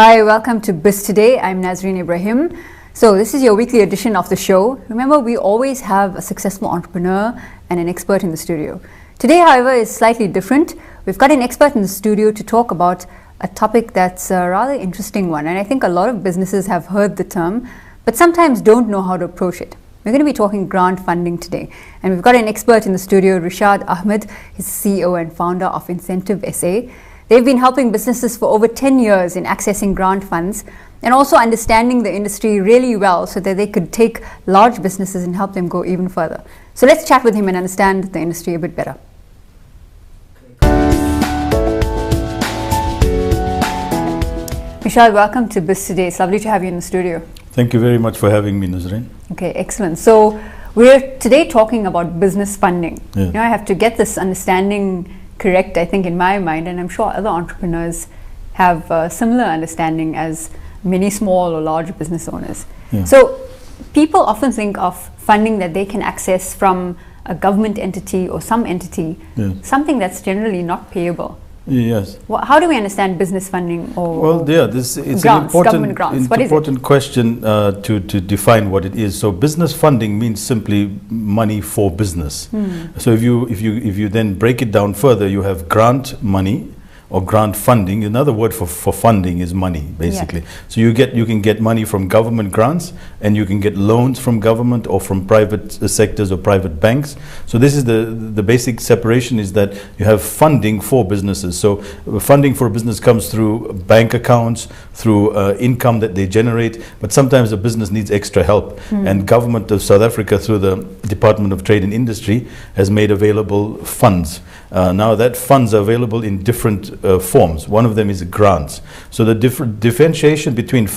Hi, welcome to Biz Today. I'm Nazreen Ibrahim. So this is your weekly edition of the show. Remember, we always have a successful entrepreneur and an expert in the studio. Today, however, is slightly different. We've got an expert in the studio to talk about a topic that's a rather interesting one. And I think a lot of businesses have heard the term, but sometimes don't know how to approach it. We're going to be talking grant funding today. And we've got an expert in the studio, Rishad Ahmed. He's CEO and founder of Incentive SA. They've been helping businesses for over 10 years in accessing grant funds and also understanding the industry really well so that they could take large businesses and help them go even further. So let's chat with him and understand the industry a bit better. Rishad, welcome to Biz Today. It's lovely to have you in the studio. Thank you very much for having me, Nazreen. Okay, excellent. So we're today talking about business funding. Yeah. You know, I have to get this understanding correct, I think, in my mind, and I'm sure other entrepreneurs have a similar understanding as many small or large business owners. Yeah. So people often think of funding that they can access from a government entity or some entity, something that's generally not payable. Yes. Well, how do we understand business funding or it's grants, an government grants? What is important question to define what it is. So business funding means simply money for business. So if you then break it down further, you have grant money or grant funding. Another word for funding is money, basically. Yeah. So you can get money from government grants, and you can get loans from government or from private sectors or private banks. So this is the basic separation, is that you have funding for businesses. So funding for a business comes through bank accounts, through income that they generate, but sometimes a business needs extra help. And government of South Africa, through the Department of Trade and Industry, has made available funds. Now that funds are available in different forms. One of them is grants. So the differentiation between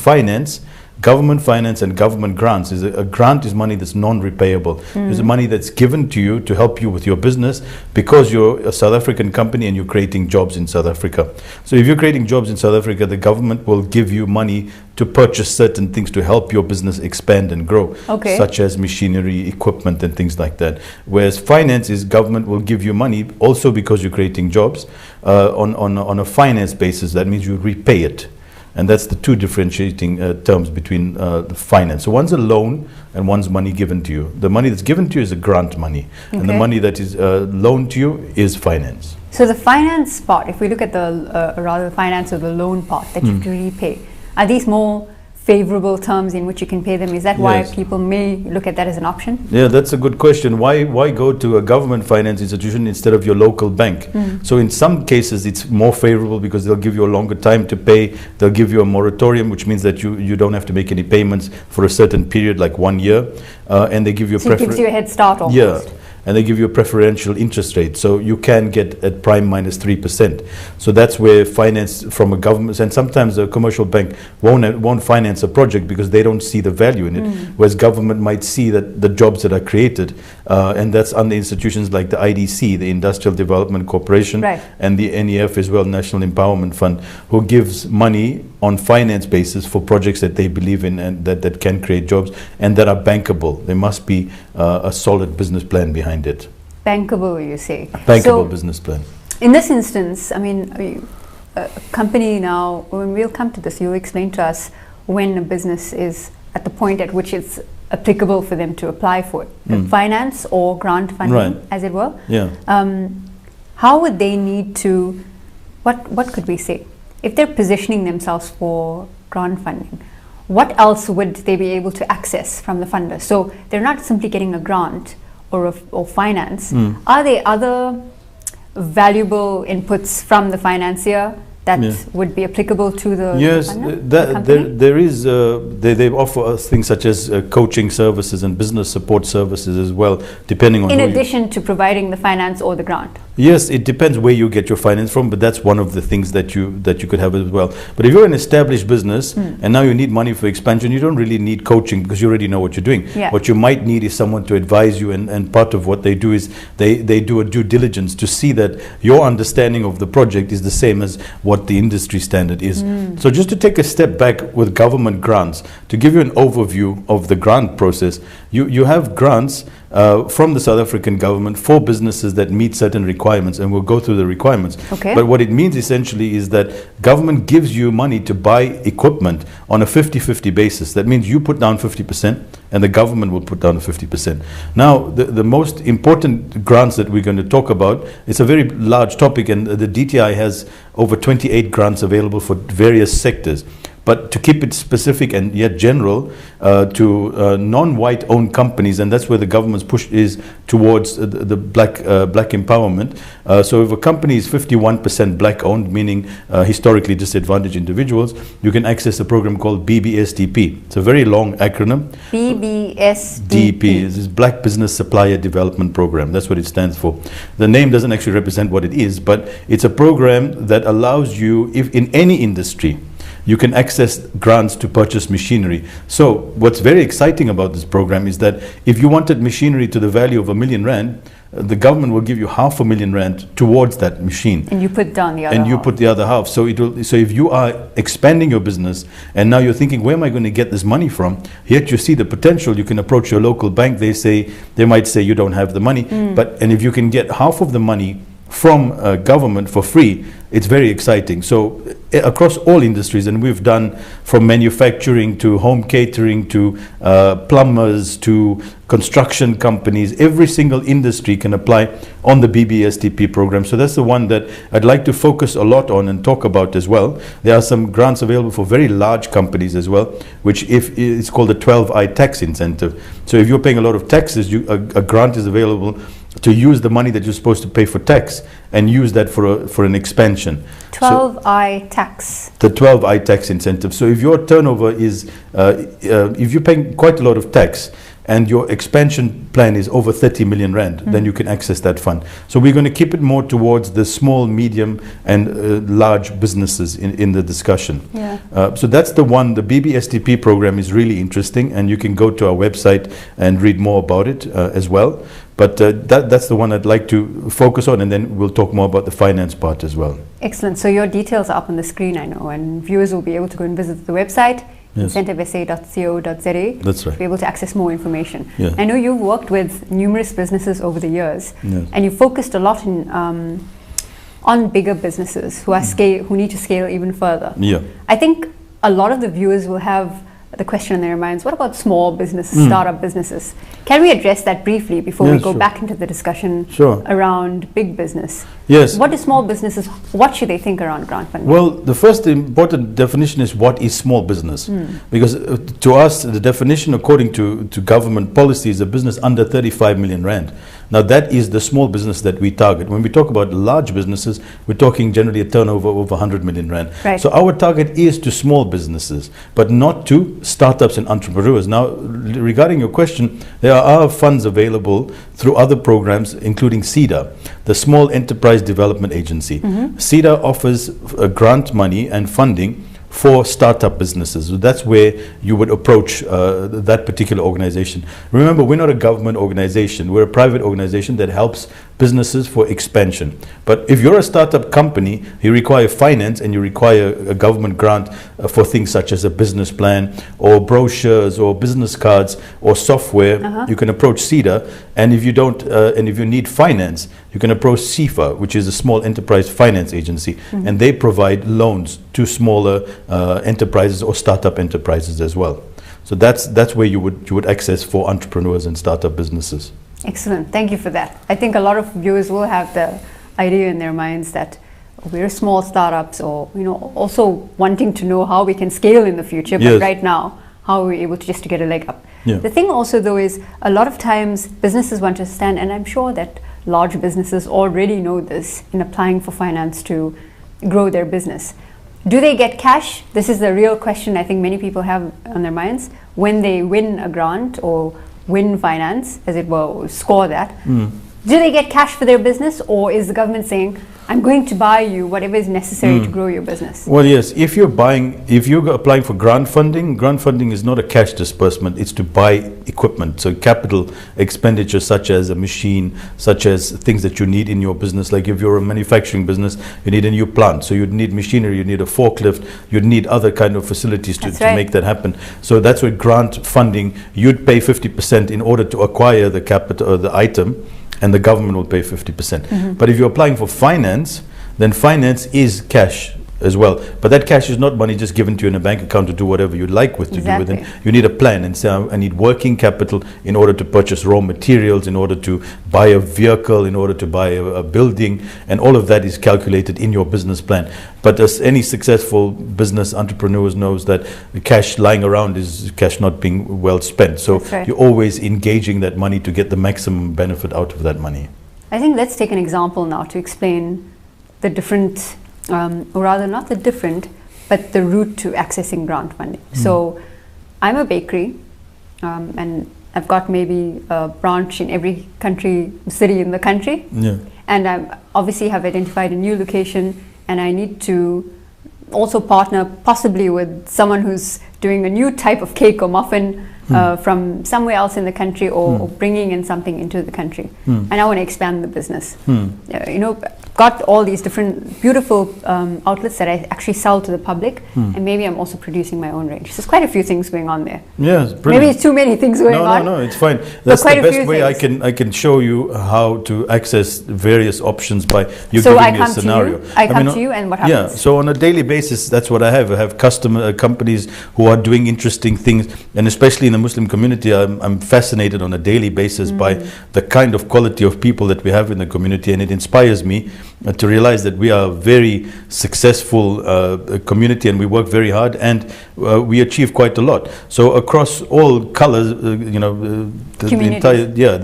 government finance and government grants is a grant is money that's non-repayable. It's money that's given to you to help you with your business because you're a South African company and you're creating jobs in South Africa. So if you're creating jobs in South Africa, the government will give you money to purchase certain things to help your business expand and grow, such as machinery, equipment, and things like that. Whereas finance is government will give you money also because you're creating jobs on a finance basis. That means you repay it. And that's the two differentiating terms between the finance. So one's a loan and one's money given to you. The money that's given to you is a grant money. And the money that is loaned to you is finance. So the finance part, if we look at the finance or the loan part that you have to repay, are these more favorable terms in which you can pay them? Is that why people may look at that as an option? Yeah, that's a good question. Why go to a government finance institution instead of your local bank? So in some cases it's more favorable because they'll give you a longer time to pay. They'll give you a moratorium, which means that you don't have to make any payments for a certain period, like 1 year, and they give you so it gives you a head start almost. Yeah. And they give you a preferential interest rate. So you can get at prime minus 3%. So that's where finance from a government, and sometimes a commercial bank won't finance a project because they don't see the value in it. Whereas government might see that the jobs that are created, and that's under institutions like the IDC, the Industrial Development Corporation, and the NEF as well, National Empowerment Fund, who gives money on finance basis for projects that they believe in and that can create jobs and that are bankable. There must be a solid business plan behind it. Bankable, you say? Bankable business plan. In this instance, I mean, a company now, when we'll come to this, you'll explain to us when a business is at the point at which it's applicable for them to apply for it. Finance or grant funding, as it were. Yeah. How would they need to, what could we say? If they're positioning themselves for grant funding, what else would they be able to access from the funder? So they're not simply getting a grant or finance. Are there other valuable inputs from the financier that would be applicable to the funder? There is. They offer us things such as coaching services and business support services as well, depending on. In addition to providing the finance or the grant. Yes, it depends where you get your finance from, but that's one of the things that you could have as well. But if you're an established business and now you need money for expansion, you don't really need coaching because you already know what you're doing. What you might need is someone to advise you, and part of what they do is they do a due diligence to see that your understanding of the project is the same as what the industry standard is. So just to take a step back with government grants, to give you an overview of the grant process, you have grants from the South African government for businesses that meet certain requirements, and we'll go through the requirements. Okay. But what it means essentially is that government gives you money to buy equipment on a 50-50 basis. That means you put down 50% and the government will put down 50%. Now, the most important grants that we're going to talk about, it's a very large topic, and the DTI has over 28 grants available for various sectors. But to keep it specific and yet general to non-white owned companies, and that's where the government's push is towards the black empowerment. So if a company is 51% black owned, meaning historically disadvantaged individuals, you can access a program called BBSDP. It's a very long acronym. BBSDP. This is Black Business Supplier Development Program. That's what it stands for. The name doesn't actually represent what it is, but it's a program that allows you, if in any industry, you can access grants to purchase machinery. So what's very exciting about this program is that if you wanted machinery to the value of R1 million, the government will give you R500,000 towards that machine. And you put down the other And you half. put the other half. So so if you are expanding your business and now you're thinking, where am I going to get this money from? Yet you see the potential, you can approach your local bank. They might say you don't have the money. And if you can get half of the money from government for free, it's very exciting. So across all industries, and we've done from manufacturing to home catering to plumbers to construction companies, every single industry can apply on the BBSDP program. So that's the one that I'd like to focus a lot on and talk about as well. There are some grants available for very large companies as well, which it's called the 12I tax incentive. So if you're paying a lot of taxes, a grant is available to use the money that you're supposed to pay for tax and use that for an expansion. 12I tax. The 12I tax incentive. So if your turnover is, if you're paying quite a lot of tax and your expansion plan is over 30 million rand, then you can access that fund. So we're going to keep it more towards the small, medium and large businesses in the discussion. Yeah. So that's the one. The BBSDP program is really interesting, and you can go to our website and read more about it as well. But that's the one I'd like to focus on, and then we'll talk more about the finance part as well. Excellent. So your details are up on the screen, I know, and viewers will be able to go and visit the website, Yes. incentivesa.co.za. That's right. To be able to access more information. Yeah. I know you've worked with numerous businesses over the years, Yes. and you focused a lot on bigger businesses who need to scale even further. Yeah. I think a lot of the viewers will have the question in their minds, what about small businesses, startup businesses? Can we address that briefly before we go sure. back into the discussion Sure. around big business? Yes. What do small businesses, what should they think around grant funding? Well, the first important definition is what is small business? Because to us, the definition according to government policy is a business under 35 million rand. Now that is the small business that we target. When we talk about large businesses, we're talking generally a turnover of over 100 million rand. Right. So our target is to small businesses, but not to startups and entrepreneurs. Now, regarding your question, there are funds available through other programs, including SEDA, the Small Enterprise Development Agency. SEDA offers grant money and funding for startup businesses. So that's where you would approach that particular organization. Remember, we're not a government organization. We're a private organization that helps businesses for expansion. But if you're a startup company, you require finance and you require a government grant for things such as a business plan or brochures or business cards or software, you can approach SEDA. And if you don't, and if you need finance, you can approach SEFA, which is a small enterprise finance agency, and they provide loans to smaller enterprises or startup enterprises as well. So that's where you would access for entrepreneurs and startup businesses. Excellent. Thank you for that. I think a lot of viewers will have the idea in their minds that we're small startups, or also wanting to know how we can scale in the future. But Yes. right now, how are we able to get a leg up? Yeah. The thing also, though, is a lot of times businesses want to understand, and I'm sure that large businesses already know this in applying for finance to grow their business. Do they get cash? This is the real question I think many people have on their minds. When they win a grant or win finance, as it were, or score that, Do they get cash for their business, or is the government saying, I'm going to buy you whatever is necessary to grow your business? Well, yes, if you're applying for grant funding is not a cash disbursement, it's to buy equipment. So capital expenditure such as a machine, such as things that you need in your business. Like if you're a manufacturing business, you need a new plant. So you'd need machinery, you need a forklift, you'd need other kind of facilities to make that happen. So that's where grant funding, you'd pay 50% in order to acquire the capital or the item, and the government will pay 50%. But if you're applying for finance, then finance is cash as well. But that cash is not money just given to you in a bank account to do whatever you'd like with to do with it. You need a plan and say, I need working capital in order to purchase raw materials, in order to buy a vehicle, in order to buy a building, and all of that is calculated in your business plan. But as any successful business entrepreneurs knows that the cash lying around is cash not being well spent. So you're always engaging that money to get the maximum benefit out of that money. I think let's take an example now to explain the different, or rather not the different, but the route to accessing grant funding. So I'm a bakery, and I've got maybe a branch in every city in the country. And I obviously have identified a new location, and I need to also partner possibly with someone who's doing a new type of cake or muffin from somewhere else in the country, or bringing in something into the country. And I want to expand the business. You know, got all these different beautiful outlets that I actually sell to the public, and maybe I'm also producing my own range. So there's quite a few things going on there. Yes, maybe it's too many things going on. No, it's fine. That's the best way I can show you how to access various options by you giving me a scenario. I come to you, and what happens? Yeah, so on a daily basis, that's what I have. I have companies who are doing interesting things, and especially in the Muslim community, I'm fascinated on a daily basis by the kind of quality of people that we have in the community, and it inspires me to realize that we are a very successful community, and we work very hard, and we achieve quite a lot. So across all colors, the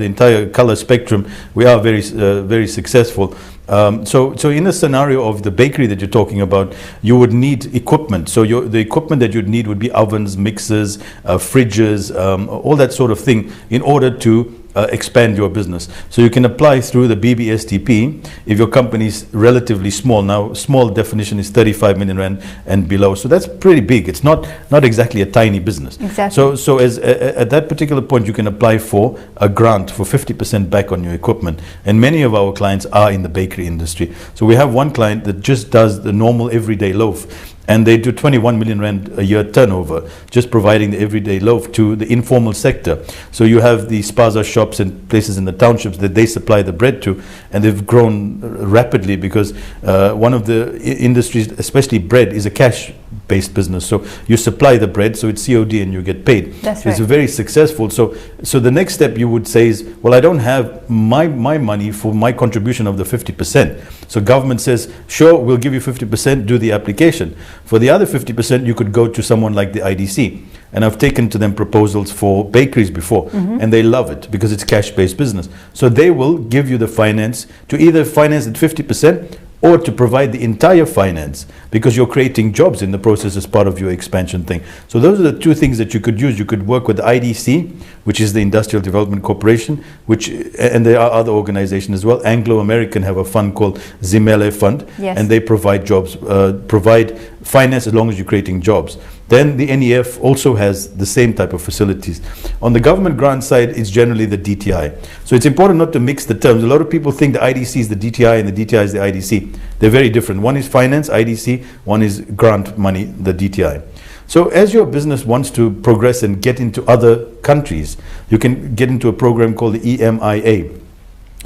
entire color spectrum, we are very successful. So in a scenario of the bakery that you're talking about, you would need equipment. So the equipment that you'd need would be ovens, mixers, fridges, all that sort of thing in order to expand your business. So you can apply through the BBSTP if your company is relatively small. Now, small definition is 35 million rand and below. So that's pretty big. It's not exactly a tiny business. Exactly. So as at that particular point, you can apply for a grant for 50% back on your equipment. And many of our clients are in the bakery industry. So we have one client that just does the normal everyday loaf, and they do 21 million rand a year turnover, just providing the everyday loaf to the informal sector. So you have the spaza shops and places in the townships that they supply the bread to, and they've grown rapidly because one of the industries, especially bread, is a cash-based business. So you supply the bread, so it's COD and you get paid. That's so right. It's very successful. So the next step you would say is, well, I don't have my money for my contribution of the 50%. So government says, sure, we'll give you 50%, do the application. For the other 50%, you could go to someone like the IDC. And I've taken to them proposals for bakeries before, and they love it because it's cash-based business. So they will give you the finance to either finance at 50% or to provide the entire finance, because you're creating jobs in the process as part of your expansion thing. So those are the two things that you could use. You could work with the IDC, which is the Industrial Development Corporation, and there are other organizations as well. Anglo-American have a fund called Zimele Fund, and they provide jobs, provide finance as long as you're creating jobs. Then the NEF also has the same type of facilities. On the government grant side, it's generally the DTI. So it's important not to mix the terms. A lot of people think the IDC is the DTI and the DTI is the IDC. They're very different. One is finance, IDC, one is grant money, the DTI. So as your business wants to progress and get into other countries, you can get into a program called the EMIA.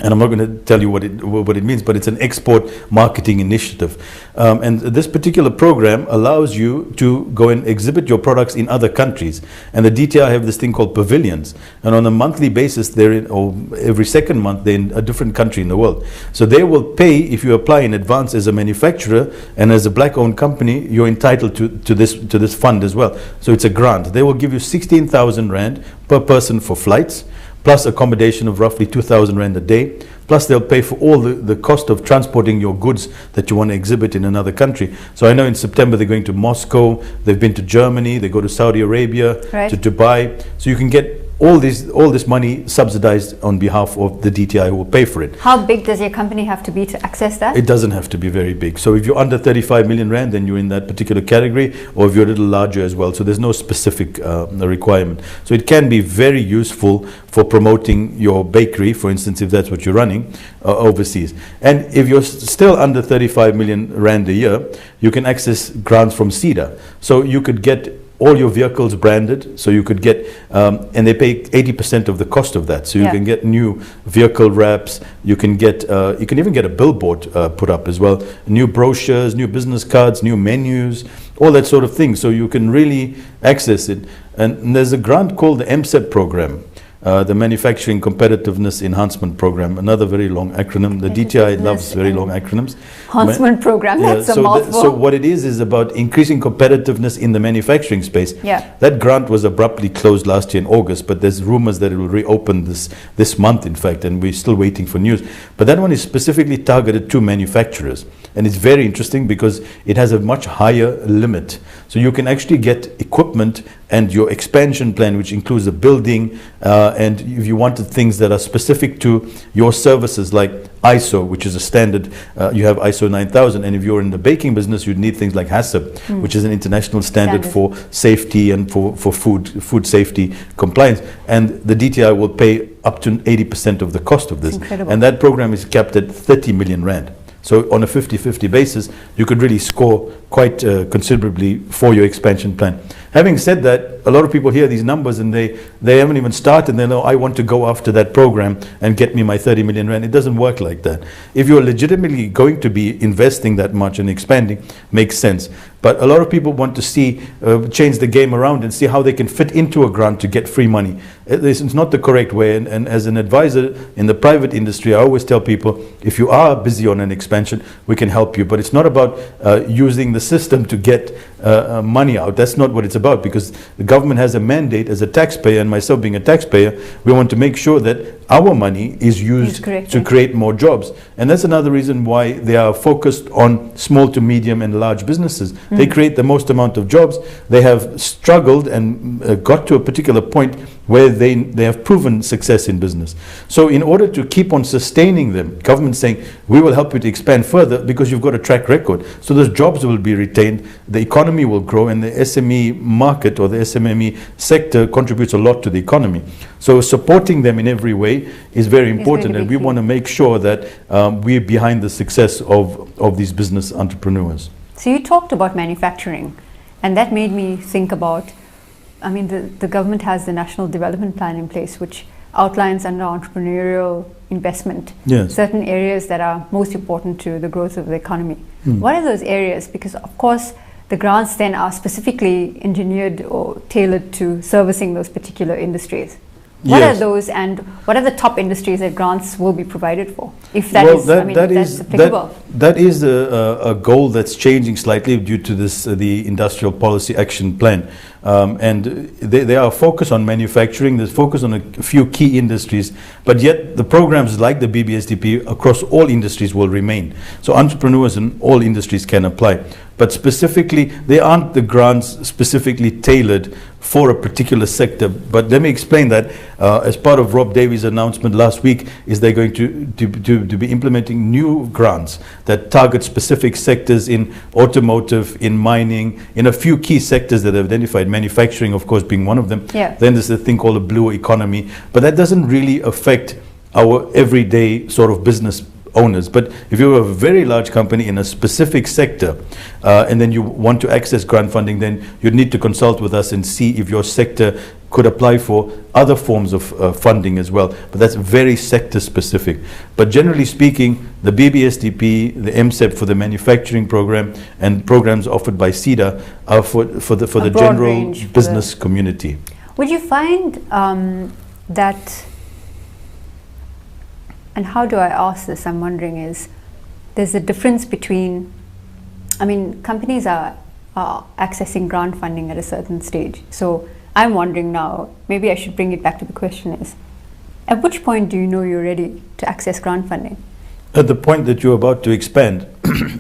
And I'm not going to tell you what it means, but it's an export marketing initiative. And this particular program allows you to go and exhibit your products in other countries. And the DTI have this thing called pavilions. And on a monthly basis, or every second month, they're in a different country in the world. So they will pay, if you apply in advance as a manufacturer and as a black-owned company, you're entitled to this fund as well. So it's a grant. They will give you 16,000 rand per person for flights, plus accommodation of roughly 2,000 rand a day, plus they'll pay for all the cost of transporting your goods that you want to exhibit in another country. So I know in September they're going to Moscow, they've been to Germany, they go to Saudi Arabia, to Dubai. So you can get all this money subsidized on behalf of the DTI who will pay for it. How big does your company have to be to access that? It doesn't have to be very big. So if you're under 35 million rand, then you're in that particular category, or if you're a little larger as well. So there's no specific requirement. So it can be very useful for promoting your bakery, for instance, if that's what you're running overseas. And if you're still under 35 million rand a year, you can access grants from SEDA. So you could get all your vehicles branded, so you could get, and they pay 80% of the cost of that. So you can get new vehicle wraps, you can get, you can even get a billboard put up as well, new brochures, new business cards, new menus, all that sort of thing. So you can really access it. And there's a grant called the MSEP program. The Manufacturing Competitiveness Enhancement Program, another very long acronym. The DTI loves very long acronyms. Enhancement Program, that's a mouthful. So what it is about increasing competitiveness in the manufacturing space. Yeah. That grant was abruptly closed last year in August, but there's rumors that it will reopen this month, in fact, and we're still waiting for news. But that one is specifically targeted to manufacturers. And it's very interesting because it has a much higher limit. So you can actually get equipment and your expansion plan, which includes the building, and if you wanted things that are specific to your services, like ISO, which is a standard, you have ISO 9000, and if you're in the baking business, you'd need things like HACCP, which is an international standard for safety and for food safety compliance. And the DTI will pay up to 80% of the cost of this. And that program is capped at 30 million rand. So on a 50-50 basis, you could really score quite considerably for your expansion plan. Having said that, a lot of people hear these numbers and they haven't even started. They know, I want to go after that program and get me my 30 million rand. It doesn't work like that. If you're legitimately going to be investing that much and expanding, makes sense. But a lot of people want to see, change the game around and see how they can fit into a grant to get free money. It's not the correct way. And as an advisor in the private industry, I always tell people, if you are busy on an expansion, we can help you. But it's not about using the system to get money out. That's not what it's about, because the government has a mandate as a taxpayer, and myself being a taxpayer, we want to make sure that our money is used to create more jobs. And that's another reason why they are focused on small to medium and large businesses. They create the most amount of jobs. They have struggled and got to a particular point where they have proven success in business. So in order to keep on sustaining them, government saying, we will help you to expand further because you've got a track record. So those jobs will be retained, the economy will grow, and the SME market or the SMME sector contributes a lot to the economy. So supporting them in every way is very important, and we want to make sure that we're behind the success of these business entrepreneurs. So you talked about manufacturing, and that made me think about, I mean, the government has the National Development Plan in place, which outlines under entrepreneurial investment certain areas that are most important to the growth of the economy. What are those areas? Because of course the grants then are specifically engineered or tailored to servicing those particular industries. What are those, and what are the top industries that grants will be provided for? If that is, I mean, that's applicable. That is a goal that's changing slightly due to this the Industrial Policy Action Plan. And they are focused on manufacturing, there's focus on a few key industries, but yet the programs like the BBSDP across all industries will remain. So entrepreneurs in all industries can apply. But specifically, they aren't the grants specifically tailored for a particular sector. But let me explain that as part of Rob Davies' announcement last week, is they're going to be implementing new grants that target specific sectors in automotive, in mining, in a few key sectors that are identified, manufacturing of course being one of them. Then there's a thing called a blue economy, but that doesn't really affect our everyday sort of business owners. But if you're a very large company in a specific sector and then you want to access grant funding, then you'd need to consult with us and see if your sector could apply for other forms of funding as well. But that's very sector specific. But generally speaking, the BBSDP, the MSEP for the manufacturing program, and programs offered by SEDA are for the general business community. Would you find that, and how do I ask this, I'm wondering, is there's a difference between, I mean, companies are accessing grant funding at a certain stage. So I'm wondering now, maybe I should bring it back to the question is, at which point do you know you're ready to access grant funding? At the point that you're about to expand.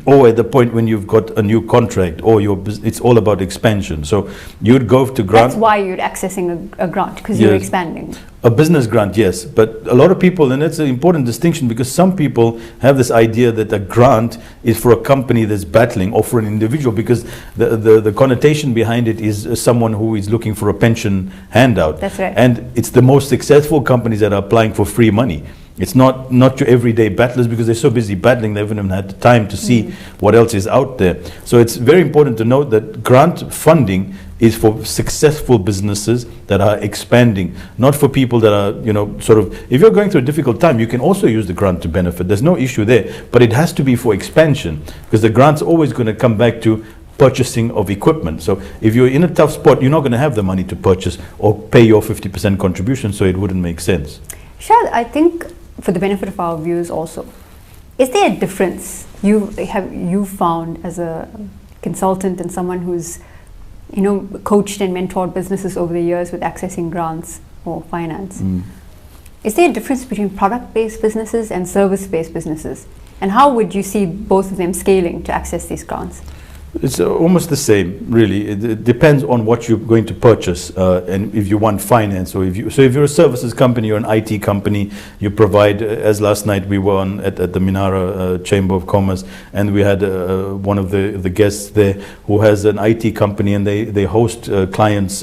or at the point when you've got a new contract, or it's all about expansion. So you'd go to grant. That's why you're accessing a grant, because you're expanding. A business grant, yes, but a lot of people, and that's an important distinction, because some people have this idea that a grant is for a company that's battling, or for an individual, because the connotation behind it is someone who is looking for a pension handout. That's right. And it's the most successful companies that are applying for free money. It's not your everyday battlers, because they're so busy battling, they haven't even had the time to see what else is out there. So it's very important to note that grant funding is for successful businesses that are expanding, not for people that are, sort of, if you're going through a difficult time, you can also use the grant to benefit. There's no issue there, but it has to be for expansion, because the grant's always going to come back to purchasing of equipment. So if you're in a tough spot, you're not going to have the money to purchase or pay your 50% contribution, so it wouldn't make sense. Rishad, I think for the benefit of our viewers also, is there a difference you found as a consultant and someone who's coached and mentored businesses over the years with accessing grants or finance? Is there a difference between product-based businesses and service-based businesses? And how would you see both of them scaling to access these grants? It's almost the same, really. It depends on what you're going to purchase, and if you want finance, or if you're a services company or an IT company, you provide. As last night we were at the Minara Chamber of Commerce, and we had one of the guests there who has an IT company, and they host clients'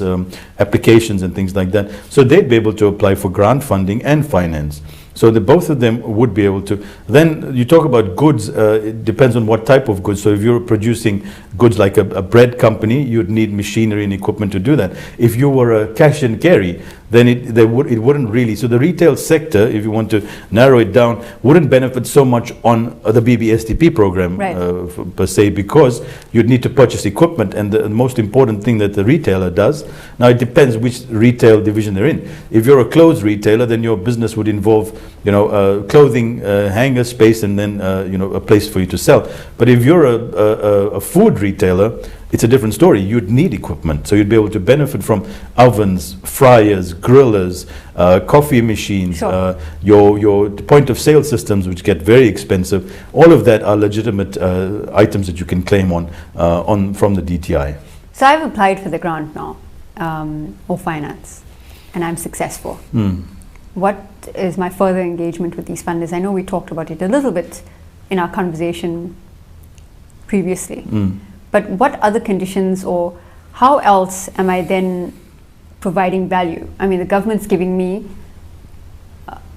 applications and things like that. So they'd be able to apply for grant funding and finance. So both of them would be able to. Then you talk about goods, it depends on what type of goods. So if you're producing goods like a bread company, you'd need machinery and equipment to do that. If you were a cash and carry, then it wouldn't really. So the retail sector, if you want to narrow it down, wouldn't benefit so much on the BBSTP program, right, per se, because you'd need to purchase equipment, and the most important thing that the retailer does. Now it depends which retail division they're in. If you're a clothes retailer, then your business would involve clothing hanger space, and then a place for you to sell. But if you're a food retailer, it's a different story. You'd need equipment, so you'd be able to benefit from ovens, fryers, grillers, coffee machines, sure, your point of sale systems, which get very expensive. All of that are legitimate items that you can claim on from the DTI. So I've applied for the grant now, or finance, and I'm successful. What is my further engagement with these funders? I know we talked about it a little bit in our conversation previously. But what other conditions, or how else am I then providing value? I mean, the government's giving me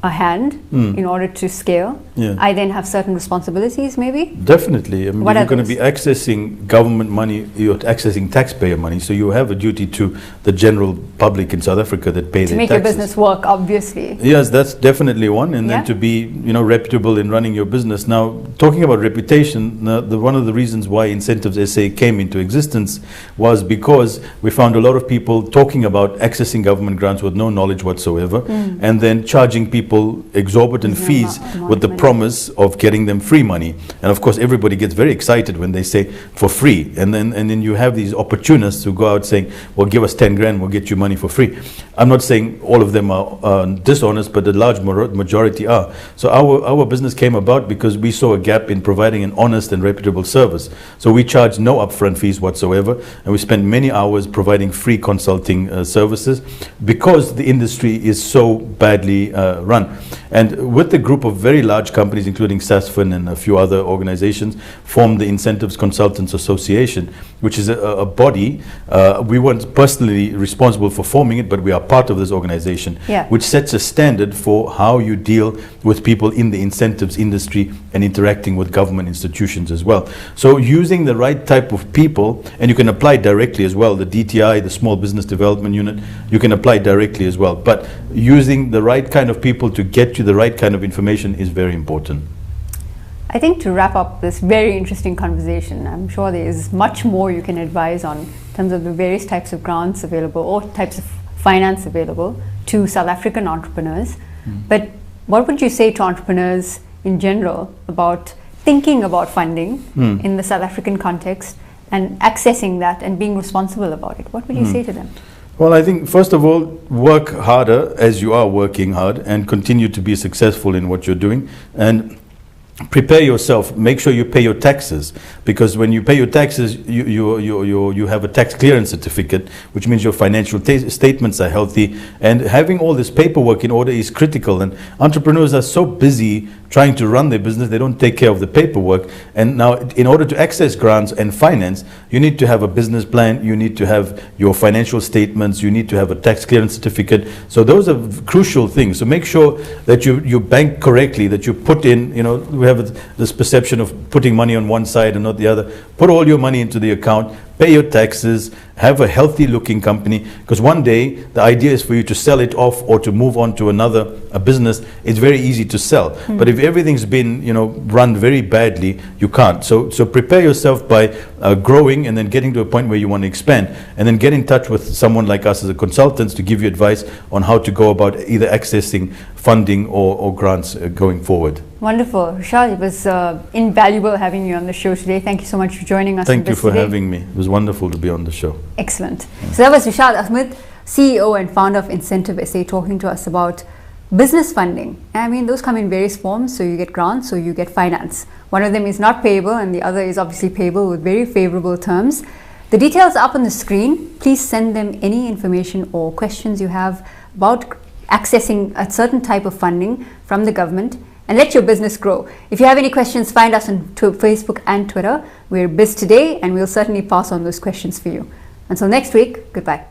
a hand in order to scale. Yeah. I then have certain responsibilities, maybe? Definitely. I mean, What you're are going to those? be accessing government money, you're accessing taxpayer money, so you have a duty to the general public in South Africa that pay To their make your taxes. business work, obviously. Yes, that's definitely one, and Yeah. then to be, reputable in running your business. Now, talking about reputation, one of the reasons why Incentives SA came into existence was because we found a lot of people talking about accessing government grants with no knowledge whatsoever, and then charging people exorbitant Huge fees amount with the of money. promise of getting them free money. And of course, everybody gets very excited when they say for free, and then you have these opportunists who go out saying, well, give us 10 grand, we'll get you money for free. I'm not saying all of them are dishonest, but the large majority are. So our business came about because we saw a gap in providing an honest and reputable service. So we charge no upfront fees whatsoever, and we spend many hours providing free consulting services because the industry is so badly run. And with the group of very large companies, including SASFIN and a few other organizations, formed the Incentives Consultants Association, which is a body. We weren't personally responsible for forming it, but we are part of this organization, Yeah. which sets a standard for how you deal with people in the incentives industry and interacting with government institutions as well. So using the right type of people, and you can apply directly as well, the DTI, the Small Business Development Unit, you can apply directly as well. But using the right kind of people to get you the right kind of information is very important. I think to wrap up this very interesting conversation, I'm sure there is much more you can advise on in terms of the various types of grants available or types of finance available to South African entrepreneurs. But what would you say to entrepreneurs in general about thinking about funding in the South African context and accessing that and being responsible about it? What would you say to them? Well, I think, first of all, work harder as you are working hard and continue to be successful in what you're doing. And prepare yourself, make sure you pay your taxes, because when you pay your taxes, you have a tax clearance certificate, which means your financial statements are healthy, and having all this paperwork in order is critical. And entrepreneurs are so busy trying to run their business, they don't take care of the paperwork. And now, in order to access grants and finance, you need to have a business plan, you need to have your financial statements, you need to have a tax clearance certificate. So those are crucial things. So make sure that you bank correctly, that you put in, we have this perception of putting money on one side and not the other. Put all your money into the account, pay your taxes, have a healthy looking company, because one day the idea is for you to sell it off or to move on to a business. It's very easy to sell. But if everything's been run very badly, you can't. So prepare yourself by growing and then getting to a point where you want to expand, and then get in touch with someone like us as a consultants to give you advice on how to go about either accessing funding or grants going forward. Wonderful. Rishad, it was invaluable having you on the show today. Thank you so much for joining us. Thank you for having me. It was wonderful to be on the show. Excellent. So that was Rishad Ahmed, CEO and founder of Incentive SA, talking to us about business funding. I mean, those come in various forms. So you get grants, so you get finance. One of them is not payable and the other is obviously payable with very favorable terms. The details are up on the screen. Please send them any information or questions you have about accessing a certain type of funding from the government, and let your business grow. If you have any questions, find us on Facebook and Twitter. We're Biz Today, and we'll certainly pass on those questions for you. Until next week, goodbye.